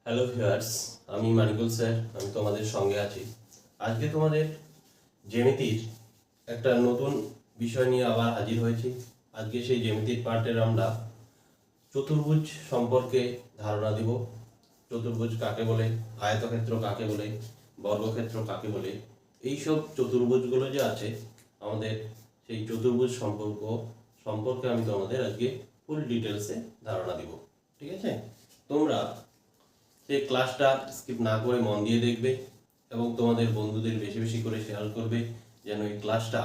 Hello viewers, আমি Manikul sir. আমি তোমাদের সঙ্গে আছি। আজকে তোমাদের জ্যামিতির একটা নতুন বিষয় নিয়ে আবার হাজির হয়েছি। আজকে সেই জ্যামিতির পার্টের আমরা চতুর্ভুজ সম্পর্কে ধারণা দিব। চতুর্ভুজ কাকে বলে, আয়তক্ষেত্র কাকে বলে, বর্গক্ষেত্র কাকে বলে, এইসব চতুর্ভুজগুলো যে আছে আমাদের, সেই চতুর্ভুজ সম্পর্কে আমি তোমাদের আজকে ফুল ডিটেলসে ধারণা দিব। ঠিক আছে? তোমরা সেই ক্লাসটা স্কিপ না করে মন দিয়ে দেখবে এবং তোমাদের বন্ধুদের বেশি বেশি করে শেয়ার করবে, যেন এই ক্লাসটা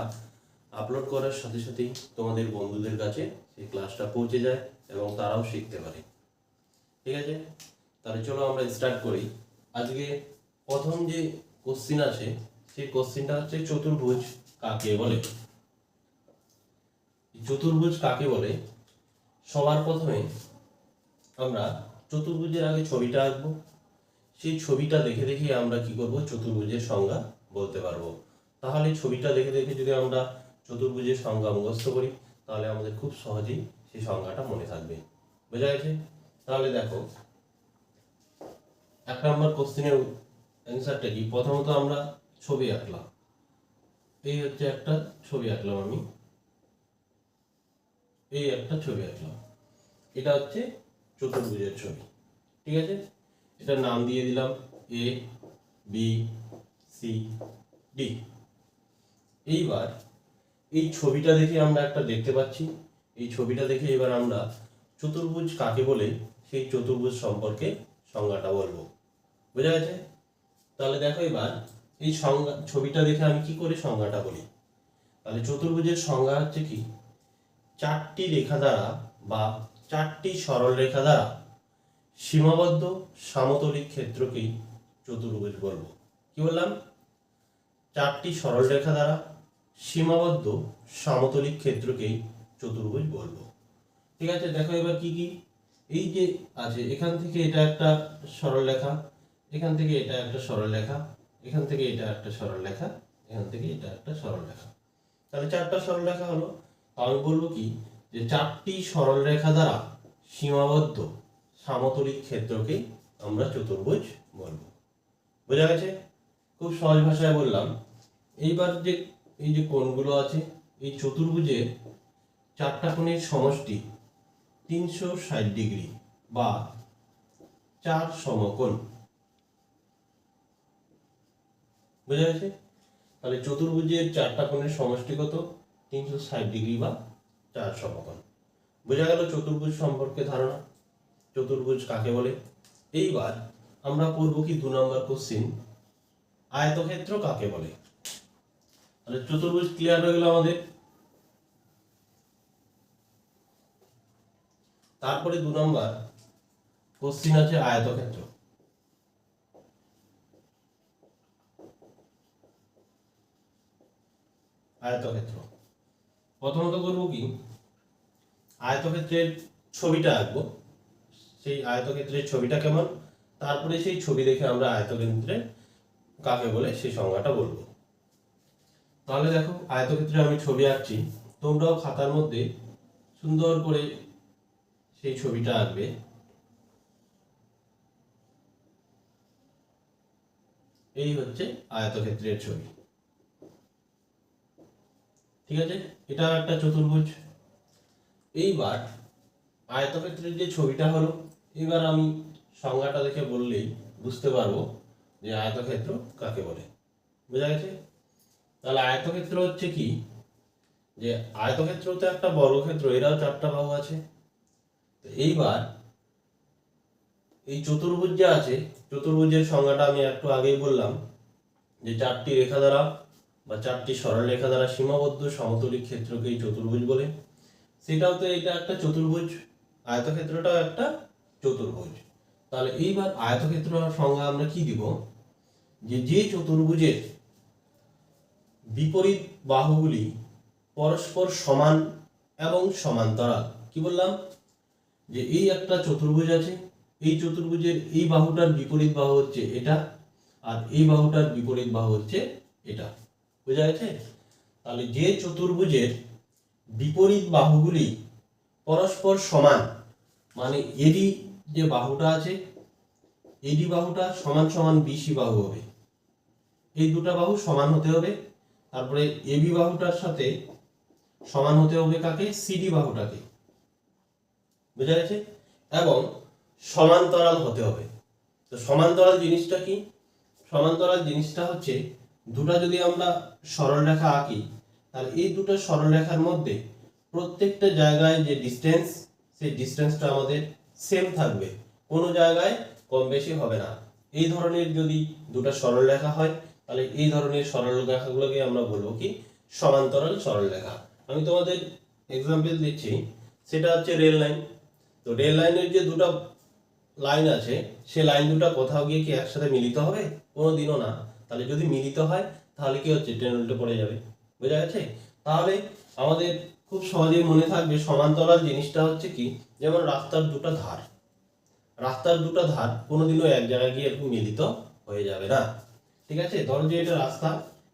আপলোড করার সাথে সাথেই তোমাদের বন্ধুদের কাছে সেই ক্লাসটা পৌঁছে যায় এবং তারাও শিখতে পারে। ঠিক আছে? তাহলে চলো আমরা স্টার্ট করি। আজকে প্রথম যে কোশ্চিন আছে সেই কোশ্চিনটা হচ্ছে চতুর্ভুজ কাকে বলে। চতুর্ভুজ কাকে বলে, সবার প্রথমে আমরা চতুর্ভুজের আগে ছবিটা আঁকবো। সেই ছবিটা দেখে দেখে আমরা কি করব, চতুর্ভুজের সংজ্ঞা বলতে পারবো। তাহলে ছবিটা দেখে দেখে যদি আমরা চতুর্ভুজের সংজ্ঞা মুখস্থ করি তাহলে আমাদের খুব সহজেই সেই সংজ্ঞাটা মনে থাকবে। বোঝা গেছে? তাহলে দেখো, 1 নম্বর কোশ্চেনের অ্যান্সারটা কি। প্রথমত আমরা ছবি আঁকলাম। এই হচ্ছে একটা ছবি আঁকলাম আমি, এই একটা ছবি আঁকলাম। এটা হচ্ছে চতুর্ভুজের ছবি। ঠিক আছে? এটার নাম দিয়ে দিলাম এ বি সি ডি। এইবার এই ছবিটা দেখে আমরা একটা দেখতে পাচ্ছি। এই ছবিটা দেখে এবার আমরা চতুর্ভুজ কাকে বলে সেই চতুর্ভুজ সম্পর্কে সংজ্ঞাটা বলবো। বোঝা গেছে? তাহলে দেখো, এবার এই ছবিটা দেখে আমি কি করে সংজ্ঞাটা বলি। তাহলে চতুর্ভুজের সংজ্ঞা হচ্ছে কি, 4টি রেখা দ্বারা বা 4টি সরল রেখা দ্বারা সীমাবদ্ধ সমতলিক ক্ষেত্রকেই চতুর্ভুজ বলবো। কি বললাম? 4টি সরল রেখা দ্বারা সীমাবদ্ধ সমতলিক ক্ষেত্রকেই চতুর্ভুজ বলবো। ঠিক আছে? দেখো এবার কি কি এই যে আছে, এখান থেকে এটা একটা সরল রেখা, এখান থেকে এটা একটা সরল রেখা, এখান থেকে এটা একটা সরল রেখা, এখান থেকে এটা একটা সরল রেখা। তাহলে 4টা সরল রেখা হলো। আমি বলবো কি, যে 4টি সরল রেখা দ্বারা সীমাবদ্ধ সমতলিক ক্ষেত্রকে আমরা চতুর্ভুজ বলবো। বোঝা গেছে? খুব সহজ ভাষায় বললাম। এইবার যে এই যে কোণগুলো আছে, এই চতুর্ভুজের 4টা কোণের সমষ্টি 360 ডিগ্রি বা 4 সমকোণ। বোঝা গেছে? তাহলে চতুর্ভুজের 4টা কোণের সমষ্টি কত? 360 ডিগ্রি বা 4 সমকোণ। বোঝা গেল চতুর্ভুজ সম্পর্কে ধারণা, চতুর্ভুজ কাকে বলে। এইবার আমরা পড়ব কি 2 নম্বর কোশ্চিন, আয়তক্ষেত্র কাকে বলে। তাহলে চতুর্ভুজ ক্লিয়ার হয়ে গেল আমাদের। তারপরে 2 নম্বর কোশ্চিন আছে আয়তক্ষেত্র। আয়তক্ষেত্র প্রথমত করব কি, আয়তক্ষেত্রের ছবিটা আঁকবো। সেই আয়তক্ষেত্রের ছবিটা কেমন, তারপরে সেই ছবি দেখে আমরা আয়তক্ষেত্রে কাকে বলে সেই সংজ্ঞাটা বলবো। তাহলে দেখো, আয়তক্ষেত্রে আমি ছবি আঁকছি। তোমরাও খাতার মধ্যে সুন্দর করে সেই ছবিটা আঁকবে। এই হচ্ছে আয়তক্ষেত্রের ছবি। ঠিক আছে? এটা একটা চতুর্ভুজ। এইবার আয়তক্ষেত্রের যে ছবিটা হলো, এবার আমি সংজ্ঞাটা দেখে বললেই বুঝতে পারবো যে আয়তক্ষেত্র কাকে বলে। বোঝা গেছে? তাহলে আয়তক্ষেত্র হচ্ছে কি, যে আয়তক্ষেত্র তো একটা বর্গক্ষেত্র, এরাও 4টা বাহু আছে। তো এইবার এই চতুর্ভুজ যে আছে, চতুর্ভুজের সংজ্ঞাটা আমি একটু আগেই বললাম, যে 4টি রেখা দ্বারা বা 4টি সরল রেখা দ্বারা সীমাবদ্ধ সমতলিক ক্ষেত্রকেই চতুর্ভুজ বলে। সেটাও তো এটা একটা চতুর্ভুজ, আয়তক্ষেত্রটাও একটা চতুর্ভুজ। তাহলে এইবার আয়তক্ষেত্র সংজ্ঞা আমরা কি দিব, যে চতুর্ভুজের বিপরীত বাহুগুলি পরস্পর সমান এবং সমান্তরাল। কি বললাম? যে এই একটা চতুর্ভুজ আছে, এই চতুর্ভুজের এই বাহুটার বিপরীত বাহু হচ্ছে এটা, আর এই বাহুটার বিপরীত বাহু হচ্ছে এটা। বোঝা গেছে? তাহলে যে চতুর্ভুজের বিপরীত বাহুগুলি পরস্পর সমান, মানে এরই যে বাহুটা আছে এডি বাহুটা সমান সমান বিসি বাহু হবে, এই দুটা বাহু সমান হতে হবে। তারপরে এবি বাহুটার সাথে সমান হতে হবে কাকে, সিডি বাহুটাকে, বুঝা গেছে, এবং সমান্তরাল হতে হবে। তো সমান্তরাল জিনিসটা কি, সমান্তরাল জিনিসটা হচ্ছে দুটা যদি আমরা সরল রেখা আঁকি, তাহলে এই দুটো সরল রেখার মধ্যে প্রত্যেকটা জায়গায় যে ডিসটেন্স, সেই ডিসটেন্সটা আমাদের সেম থাকবে, কোনো জায়গায় কম বেশি হবে না। এই ধরনের যদি দুটো সরল রেখা হয়, তাহলে এই ধরনের সরল রেখাগুলোকে আমরা বলবো কি, সমান্তরাল সরল রেখা। আমি তোমাদের এক্সাম্পল দিচ্ছি, সেটা হচ্ছে রেল লাইন। তো রেল লাইনের যে দুটো লাইন আছে, সে লাইন দুটো কোথাও গিয়ে কি একসাথে মিলিত হবে? কোনোদিনও না। তাহলে যদি মিলিত হয় তাহলে কি হচ্ছে, ট্রেন উল্টে পড়ে যাবে, বোঝা গেছে। তাহলে আমাদের খুব সহজেই মনে থাকবে সমান্তরাল জিনিসটা হচ্ছে কি, যেমন রাস্তার দুটো ধার, রাস্তার দুটো ধার কোনোদিনও এক জায়গায় গিয়ে এরকম মিলিত হয়ে যাবে না, ঠিক আছে। ধরো যে এটা রাস্তা,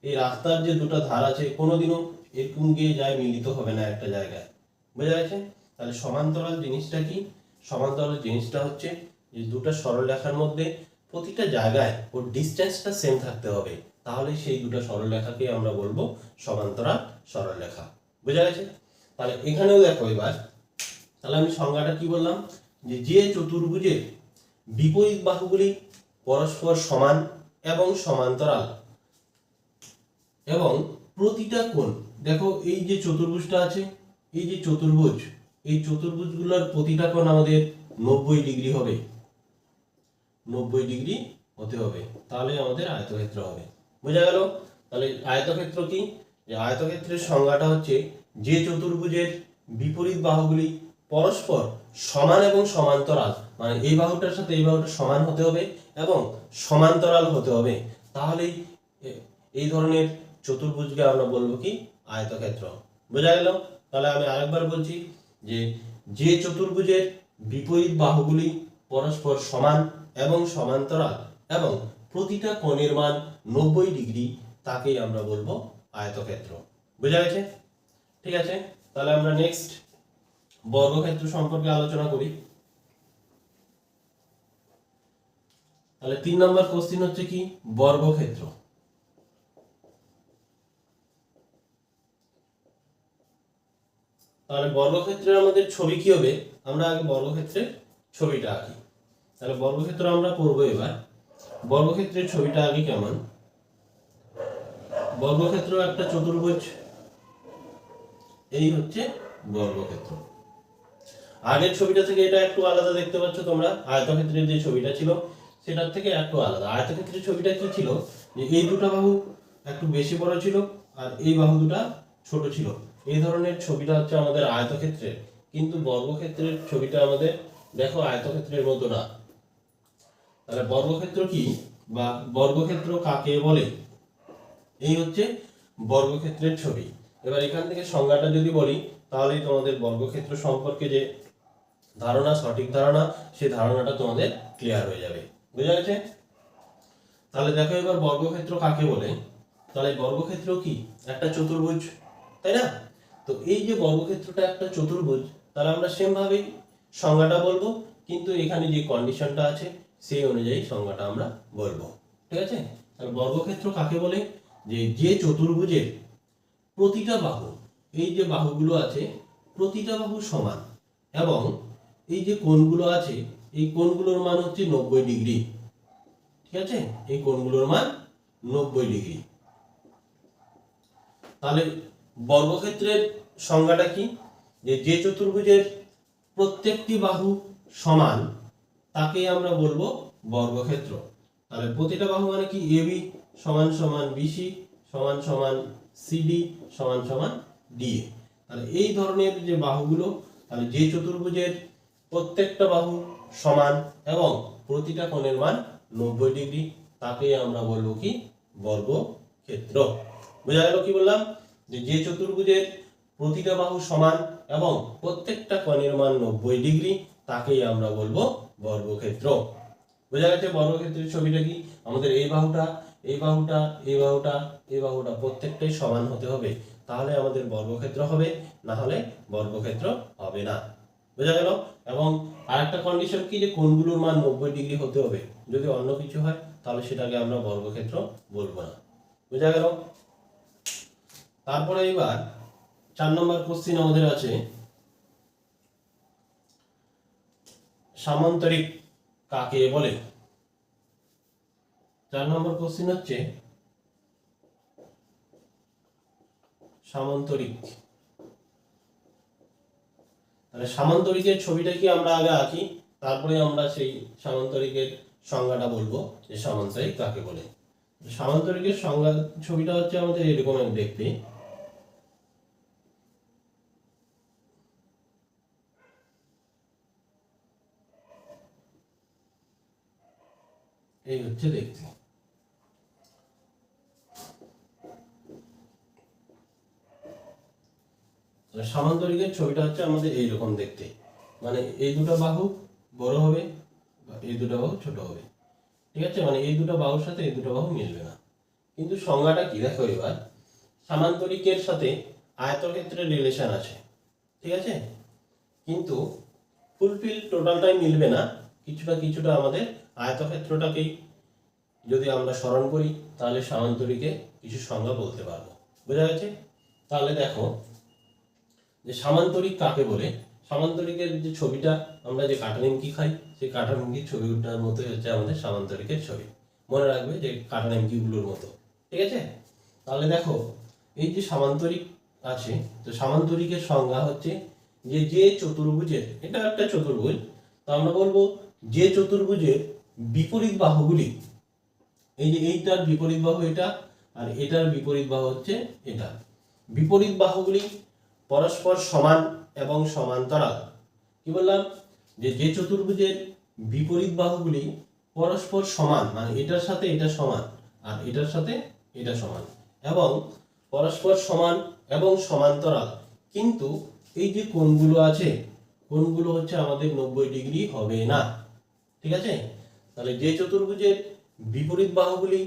এই রাস্তার যে দুটো ধার আছে কোনোদিনও এরকম গিয়ে যায় মিলিত হবে না একটা জায়গায়, বোঝা গেছে। তাহলে সমান্তরাল জিনিসটা কি, সমান্তরাল জিনিসটা হচ্ছে যে দুটো সরল রেখার মধ্যে প্রতিটা জায়গায় ওর ডিসটেন্সটা সেম থাকতে হবে, তাহলে সেই দুটো সরল রেখাকে আমরা বলবো সমান্তরাল সরল রেখা, বোঝা গেছে। তাহলে এখানেও দেখো এবার, তাহলে আমি সংজ্ঞাটা কি বললাম, যে চতুর্ভুজের বিপরীত বাহুগুলি পরস্পর সমান এবং সমান্তরাল এবং প্রতিটা কোণ, দেখো এই যে চতুর্ভুজটা আছে, এই যে চতুর্ভুজ, এই চতুর্ভুজগুলোর প্রতিটা কোণ আমাদের 90 ডিগ্রি হবে, 90 ডিগ্রি হতে হবে, তাহলে আমাদের আয়তক্ষেত্র হবে, বোঝা গেল। তাহলে আয়তক্ষেত্র কি, যে আয়তক্ষেত্রের সংজ্ঞাটা হচ্ছে যে চতুর্ভুজের বিপরীত বাহুগুলি পরস্পর সমান এবং সমান্তরাল, মানে এই বাহুটার সাথে এই বাহুটা সমান হতে হবে এবং সমান্তরাল হতে হবে, তাহলেই এই ধরনের চতুর্ভুজকে আমরা বলবো কি, আয়তক্ষেত্র, বোঝা গেল। তাহলে আমি আরেকবার বলছি, যে চতুর্ভুজের বিপরীত বাহুগুলি পরস্পর সমান এবং সমান্তরাল এবং প্রতিটা কোণের মান 90 ডিগ্রি, তাকেই আমরা বলবো আয়তক্ষেত্র, বোঝা গেছে, ঠিক আছে। তাহলে আমরা নেক্সট বর্গক্ষেত্র সম্পর্কে আলোচনা করি। তাহলে 3 নম্বর কোশ্চেন হচ্ছে কি, বর্গক্ষেত্র। তাহলে বর্গক্ষেত্রের আমাদের ছবি কি হবে, আমরা আগে বর্গক্ষেত্রের ছবিটা আঁকি। তাহলে বর্গক্ষেত্র আমরা করবো এবার। বর্গক্ষেত্রের ছবিটা আগে কেমন, বর্গক্ষেত্র একটা চতুর্ভুজ, এই হচ্ছে বর্গক্ষেত্র। আগের ছবিটা থেকে এটা একটু আলাদা দেখতে পাচ্ছ তোমরা, আয়তক্ষেত্রের যে ছবিটা ছিল সেটার থেকে একটু আলাদা। আয়তক্ষেত্রের ছবিটা কি ছিল, যে এই দুটো বাহু একটু বেশি বড় ছিল আর এই বাহু দুটো ছোট ছিল, এই ধরনের ছবিটা হচ্ছে আমাদের আয়তক্ষেত্রের। কিন্তু বর্গক্ষেত্রের ছবিটা আমাদের দেখো আয়তক্ষেত্রের মতো না। তাহলে বর্গক্ষেত্র কি বা বর্গক্ষেত্র কাকে বলে, এই হচ্ছে বর্গক্ষেত্রের ছবি। এবার এখান থেকে সংজ্ঞাটা যদি বলি, তাহলেই তোমাদের বর্গক্ষেত্র সম্পর্কে যে ধারণা, সঠিক ধারণা, সেই ধারণাটা তোমাদের ক্লিয়ার হয়ে যাবে, বুঝা গেছে। তাহলে দেখো এবার বর্গক্ষেত্র কাকে বলে। তাহলে বর্গক্ষেত্র কি, একটা চতুর্ভুজ, তাই না। তো এই যে বর্গক্ষেত্রটা একটা চতুর্ভুজ, তাহলে আমরা সেম ভাবেই সংজ্ঞাটা বলবো, কিন্তু এখানে যে কন্ডিশনটা আছে সেই অনুযায়ী সংজ্ঞাটা আমরা বলবো, ঠিক আছে। তাহলে বর্গক্ষেত্র কাকে বলে, যে চতুর্ভুজের প্রতিটা বাহু, এই যে বাহুগুলো আছে প্রতিটা বাহু সমান এবং এই যে কোণগুলো আছে এই কোণগুলোর মান হচ্ছে 90 ডিগ্রি, ঠিক আছে, এই কোণগুলোর মান 90 ডিগ্রি। তাহলে বর্গক্ষেত্রের সংজ্ঞাটা কি, যে চতুর্ভুজের প্রত্যেকটি বাহু সমান, তাকে আমরা বলবো বর্গক্ষেত্র। তাহলে প্রতিটা বাহু মানে কি, এবি সমান সমান বিসি সমান সমান সিডি সমান সমান ডিএ। তাহলে এই ধরনের যে বাহুগুলো, তাহলে যে চতুর্ভুজের প্রত্যেকটা বাহু সমান এবং প্রতিটা কোণের মান 90 ডিগ্রি, তাকে আমরা বলবো কি, বর্গক্ষেত্র। বোঝা গেল কি বললাম, যে চতুর্ভুজের প্রতিটা বাহু সমান এবং প্রত্যেকটা কোণের মান 90 ডিগ্রি, তাকেই আমরা বলবো বর্গক্ষেত্র। বোঝা গেছে বর্গক্ষেত্রের ছবিটা কি, আমাদের এই বাহুটা এই বাহুটা এই বাহুটা এই বাহুটা প্রত্যেকটাই সমান হতে হবে, তাহলে আমাদের বর্গক্ষেত্র হবে, না হলে বর্গক্ষেত্র হবে না। বোঝা গেল। এবং আরেকটা কন্ডিশন কি, যে কোণগুলোর মান 90 ডিগ্রি হতে হবে। যদি অন্য কিছু হয় তাহলে সেটাকে আমরা বর্গক্ষেত্র বলবো না। বোঝা গেল। তারপরে এবার 4 নম্বর কোশ্চিন আমাদের আছে সামান্তরিক কাকে বলে। 4 নম্বর কোশ্চিন হচ্ছে সামান্তরিক। তাহলে সামান্তরিকের ছবিটা কি আমরা আগে আঁকি, তারপরে আমরা সেই সামান্তরিকের সংজ্ঞাটা বলবো যে সামান্তরিক কাকে বলে। সামান্তরিকের সংজ্ঞা ছবিটা হচ্ছে আমাদের এরকম দেখতে। এই হচ্ছে দেখতে। সামান্তরিকের ছবিটা হচ্ছে আমাদের এইরকম দেখতে, মানে এই দুটো বাহু বড় হবে, এই দুটো বাহু ছোট হবে। ঠিক আছে, মানে এই দুটো বাহুর সাথে এই দুটো বাহু মিলবে না। কিন্তু সংজ্ঞাটা কি দেখো এবার, সামান্তরিকের সাথে আয়তক্ষেত্রের রিলেশন আছে, ঠিক আছে, কিন্তু ফুলফিল টোটালটাই মিলবে না, কিছুটা কিছুটা আমাদের আয়তক্ষেত্রটাকেই যদি আমরা স্মরণ করি তাহলে সামান্তরিকে কিছু সংজ্ঞা বলতে পারবো। বোঝা গেছে। তাহলে দেখো যে সামান্তরিক কাকে বলে। সামান্তরিকের যে ছবিটা আমরা যে কাঁটা নিমকি খাই, সেই কাঁটা নিমকির ছবিটার মতোই হচ্ছে আমাদের সামান্তরিকের ছবি। মনে রাখবে যে কাঁটা নিমকিগুলোর মতো। ঠিক আছে। তাহলে দেখো এই যে সামান্তরিক আছে, তো সামান্তরিকের সংজ্ঞা হচ্ছে যে যে চতুর্ভুজের, এটা একটা চতুর্ভুজ, তো আমরা বলবো যে চতুর্ভুজের বিপরীত বাহুগুলি, এই যে এইটার বিপরীত বাহু এটা, আর এটার বিপরীত বাহু হচ্ছে এটা, বিপরীত বাহুগুলি পরস্পর সমান এবং সমান্তরাল। কি বললাম, যে যে চতুর্ভুজের বিপরীত বাহুগুলি পরস্পর সমান, মানে এটার সাথে এটা সমান আর এটার সাথে এটা সমান, এবং পরস্পর সমান এবং সমান্তরাল, কিন্তু এই যে কোণগুলো আছে, কোণগুলো হচ্ছে আমাদের 90 ডিগ্রি হবে না। ঠিক আছে। তাহলে যে চতুর্ভুজের বিপরীত বাহুগুলি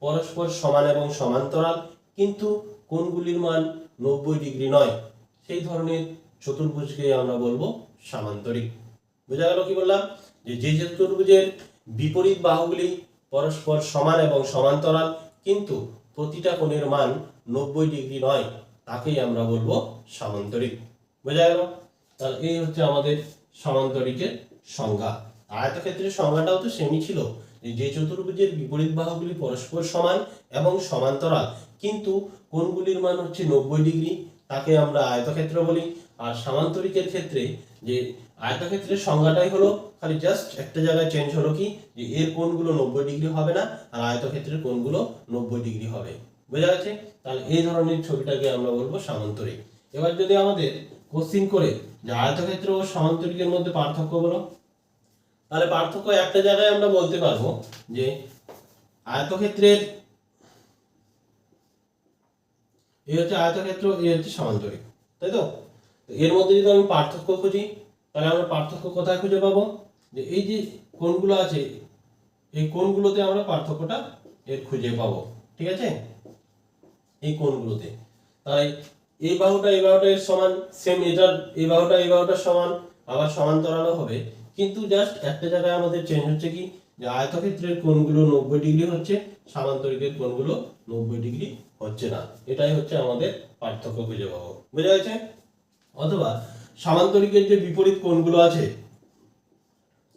পরস্পর সমান এবং সমান্তরাল কিন্তু কোণগুলির মান 90 ডিগ্রি নয়, সেই ধরনের চতুর্ভুজকে আমরা বলবো সামান্তরিক। বোঝা গেল কি বললাম, যে যে চতুর্ভুজের বিপরীত বাহুগুলি পরস্পর সমান এবং সমান্তরাল কিন্তু প্রতিটা কোণের মান 90 ডিগ্রি নয়, তাকেই আমরা বলবো সামান্তরিক। বোঝা গেল। তাহলে এই হচ্ছে আমাদের সামান্তরিকের সংজ্ঞা। আয়তক্ষেত্রের সংজ্ঞাটাও তো সেমই ছিল, যে চতুর্ভুজের বিপরীত বাহুগুলি পরস্পর সমান এবং সমান্তরাল কিন্তু কোণগুলির মান হচ্ছে 90 ডিগ্রি, তাকে আমরা আয়তক্ষেত্র বলি। আর সামান্তরিকের ক্ষেত্রে যে আয়তক্ষেত্রের সংজ্ঞাটাই হলো, খালি জাস্ট একটা জায়গায় চেঞ্জ হলো কি, যে এর কোণগুলো 90 ডিগ্রি হবে না আর আয়তক্ষেত্রের কোণগুলো 90 ডিগ্রি হবে। বোঝা গেছে। তাহলে এই ধরনের ছবিটাকে আমরা বলবো সামান্তরিক। এবার যদি আমাদের কোশ্চিন করে যে আয়তক্ষেত্র ও সামান্তরিকের মধ্যে পার্থক্য বলো, তাহলে পার্থক্য একটা জায়গায় আমরা বলতে পারবো যে আয়তক্ষেত্রের, এই হচ্ছে আয়তক্ষেত্র, এই হচ্ছে সামান্তরিক, তাই তো। এর মধ্যে যদি আমি পার্থক্য খুঁজি তাহলে আমরা পার্থক্য কোথায় খুঁজে পাবো, যে এই যে কোণগুলো আছে এই কোণগুলোতে আমরা পার্থক্যটা এর খুঁজে পাবো। ঠিক আছে, এই কোণগুলোতে। তাই এই বাহুটা এর সমান, সেম এটার এই বাহুটার সমান, আবার সমান্তরালও হবে, কিন্তু জাস্ট একটা জায়গায় আমাদের চেঞ্জ হচ্ছে কি, যে আয়তক্ষেত্রের কোণগুলো 90 ডিগ্রি হচ্ছে, সামান্তরিকের কোণগুলো 90 ডিগ্রি হচ্ছে না। এটাই হচ্ছে আমাদের পার্থক্য খুঁজে পাবো। বুঝা গেছে। অথবা সামান্তরিকের যে বিপরীত কোণগুলো আছে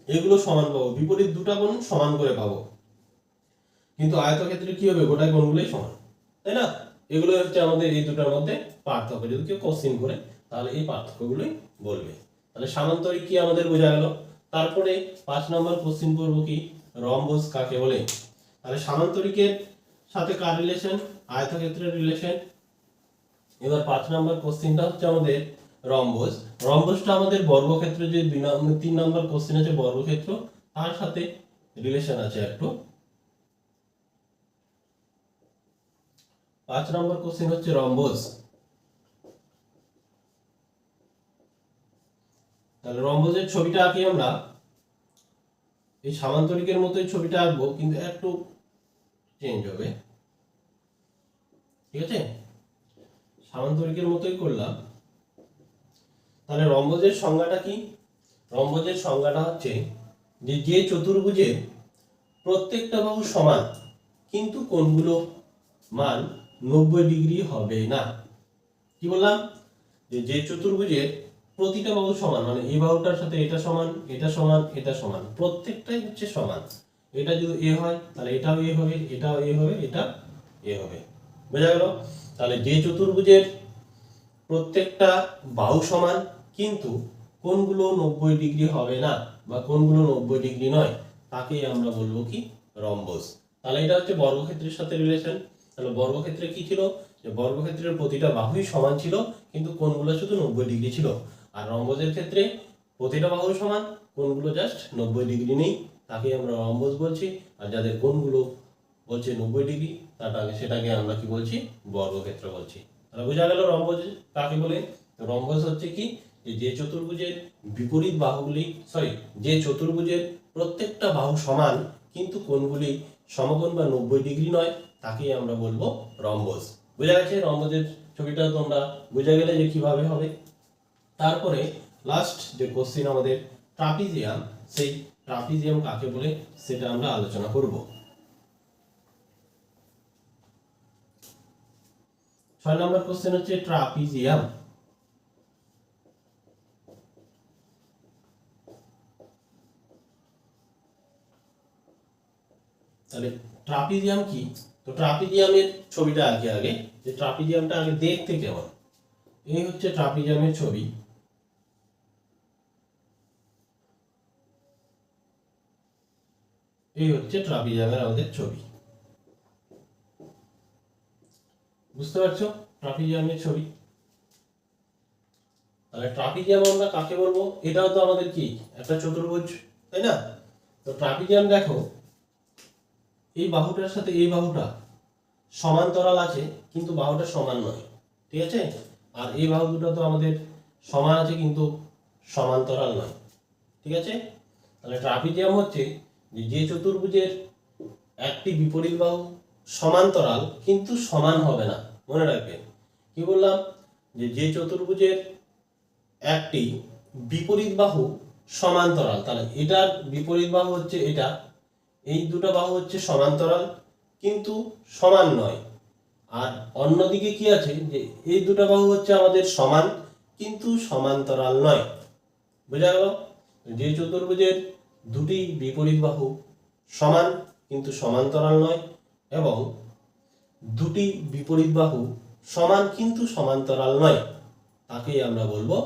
এগুলো সমান পাবো, বিপরীত দুটা কোণ সমান করে পাবো, কিন্তু আয়তক্ষেত্রে কি হবে, গোটায় কোণগুলোই সমান, তাই না। এগুলো হচ্ছে আমাদের এই দুটার মধ্যে পার্থক্য। যদি কেউ কোশ্চিন করে তাহলে এই পার্থক্যগুলোই বলবে। তাহলে সামান্তরিক কি আমাদের বোঝা গেল। তারপরে 5 নম্বর কোশ্চিন করব কি, রম্বস কাকে বলে। তাহলে সামান্তরিকের সাথে কার রিলেশন, আয়তক্ষেত্রের রিলেশন। এবার 5 নম্বর কোশ্চিনটা হচ্ছে আমাদের রম্বস। রম্বসটা আমাদের বর্গক্ষেত্র, যে 3 নম্বর কোশ্চিন আছে বর্গক্ষেত্র, তার সাথে রিলেশন আছে একটু। 5 নম্বর কোশ্চেন হচ্ছে রম্বস। তাহলে রম্বসের ছবিটা আঁকি আমরা, এই সামান্তরিকের মতোই ছবিটা আঁকবো কিন্তু একটু চেঞ্জ হবে। ঠিক আছে, সামান্তরিকের মতোই করলাম। তাহলে রম্বসের সংজ্ঞাটা কি, রম্বজের সংজ্ঞাটা হচ্ছে যে চতুর্ভুজের প্রত্যেকটা বাহু সমান কিন্তু কোণগুলো মান 90 ডিগ্রি হবে না। কি বললাম? যে চতুর্ভুজের প্রতিটা বাহু সমান, মানে এই বাহুটার সাথে এটা সমান, এটা সমান, এটা সমান, প্রত্যেকটাই হচ্ছে সমান। এটা যদি এ হয় তাহলে এটাও এ হবে, এটাও এ হবে, এটা এ হবে। বোঝা গেল? তাহলে যে চতুর্ভুজের প্রত্যেকটা বাহু সমান কিন্তু কোণগুলো 90 ডিগ্রি হবে না বা কোণগুলো 90 ডিগ্রি নয়, তাকেই আমরা বলবো কি? রম্বস। তাহলে এটা হচ্ছে বর্গক্ষেত্রের সাথে রিলেশন। তাহলে বর্গক্ষেত্রে কি ছিল? যে বর্গক্ষেত্রের প্রতিটা বাহুই সমান ছিল কিন্তু কোণগুলো শুধু 90 ডিগ্রি ছিল। আর রম্বসের ক্ষেত্রে প্রতিটা বাহু সমান, কোণগুলো জাস্ট 90 ডিগ্রি নেই, তাকেই আমরা রম্বস বলছি। আর যাদের কোণগুলো বলছে 90 ডিগ্রি, সেটাকে আমরা কি বলছি? বর্গক্ষেত্র বলছি। তাহলে বোঝা গেল রম্বস কাকে বলে। রম্বস হচ্ছে কি? যে চতুর্ভুজের বিপরীত বাহুগুলি, যে চতুর্ভুজের প্রত্যেকটা বাহু সমান কিন্তু কোণগুলি সমকোণ বা 90 ডিগ্রি নয়, তাকেই আমরা বলবো রম্বস। বোঝা গেছে? রম্বসের ছবিটা তোমরা বুঝে গেলে যে কিভাবে হবে। তারপরে লাস্ট যে কোশ্চেন আমাদের ট্রাপিজিয়াম, সেই ট্রাপিজিয়াম কাকে বলে সেটা আমরা আলোচনা করব। 6 নম্বর কোশ্চেন হচ্ছে ট্রাপিজিয়াম। তাহলে ট্রাপিজিয়াম কি? তো ট্রাপিজিয়ামের ছবিটা আগে যে ট্রাপিজিয়ামটা আগে দেখতে কেমন। এই হচ্ছে ট্রাপিজিয়ামের ছবি। এই হচ্ছে ট্রাপিজিয়ামের আমাদের ছবি। বুঝতে পারছো? ট্রাপিজিয়ামের ছবি। তাহলে ট্রাপিজিয়াম আমরা কাকে বলবো? এটাও তো আমাদের কি একটা চতুর্ভুজ, তাই না? তো ট্রাপিজিয়াম দেখো, এই বাহুটার সাথে এই বাহুটা সমান্তরাল আছে কিন্তু বাহুটা সমান নয়, ঠিক আছে? আর এই বাহু দুটো তো আমাদের সমান আছে কিন্তু সমান্তরাল নয়, ঠিক আছে? তাহলে ট্রাপিজিয়াম হচ্ছে যে চতুর্ভুজের একটি বিপরীত বাহু সমান্তরাল কিন্তু সমান হবে না। মনে রাখবেন কি বললাম? যে চতুর্ভুজের একটি বিপরীত বাহু সমান্তরাল, তাহলে এটার বিপরীত বাহু হচ্ছে এটা, এই দুটো বাহু হচ্ছে সমান্তরাল কিন্তু সমান নয়। আর অন্যদিকে কি আছে? যে এই দুটো বাহু হচ্ছে আমাদের সমান কিন্তু সমান্তরাল নয়। বোঝা গেল? যে চতুর্ভুজের দুটি বিপরীত বাহু সমান কিন্তু সমান্তরাল নয় এবং দুটি বিপরীত বাহু সমান কিন্তু সমান্তরাল নয়, তাকেই আমরা বলবো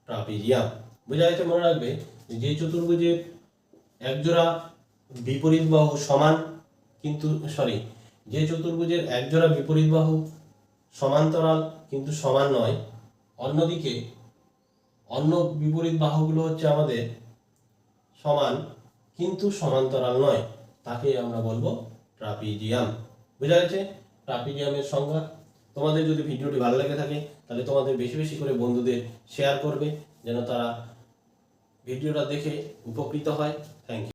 ট্রাপিজিয়াম। বোঝা গেছে? মনে রাখবে যে চতুর্ভুজের একজোড়া বিপরীত বাহু সমান কিন্তু যে চতুর্ভুজের একজোড়া বিপরীত বাহু সমান্তরাল কিন্তু সমান নয়, অন্যদিকে অন্য বিপরীত বাহুগুলো হচ্ছে আমাদের সমান কিন্তু সমান্তরাল নয়, তাকেই আমরা বলবো ট্রাপিজিয়াম। বোঝা গেছে ট্রাপিজিয়ামের সংজ্ঞা? তোমাদের যদি ভিডিওটি ভালো লেগে থাকে তাহলে তোমাদের বেশি বেশি করে বন্ধুদের শেয়ার করবে যেন তারা ভিডিওটা দেখে উপকৃত হয়। Thank you.